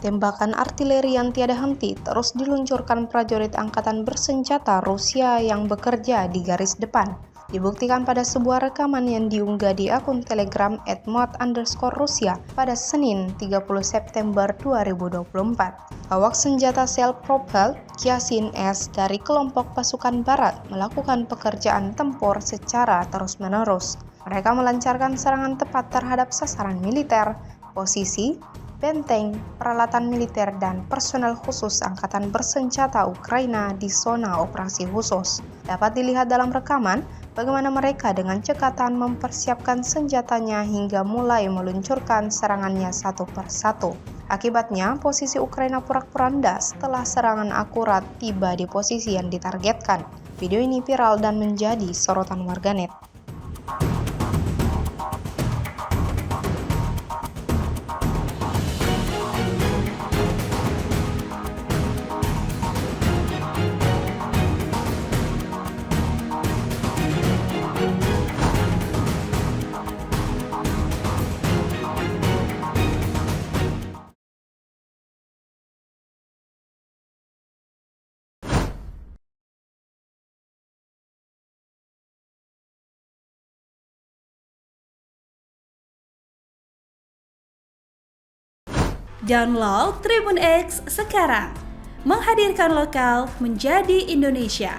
Tembakan artileri yang tiada henti terus diluncurkan prajurit angkatan bersenjata Rusia yang bekerja di garis depan. Dibuktikan pada sebuah rekaman yang diunggah di akun Telegram @mod_Rusia pada Senin 30 September 2024. Awak senjata self-propelled Yasin-S dari kelompok pasukan barat melakukan pekerjaan tempur secara terus-menerus. Mereka melancarkan serangan tepat terhadap sasaran militer, posisi, benteng, peralatan militer, dan personel khusus Angkatan Bersenjata Ukraina di zona operasi khusus. Dapat dilihat dalam rekaman bagaimana mereka dengan cekatan mempersiapkan senjatanya hingga mulai meluncurkan serangannya satu persatu. Akibatnya, posisi Ukraina porak-poranda setelah serangan akurat tiba di posisi yang ditargetkan. Video ini viral dan menjadi sorotan warganet. Download Tribun X sekarang, menghadirkan lokal menjadi Indonesia.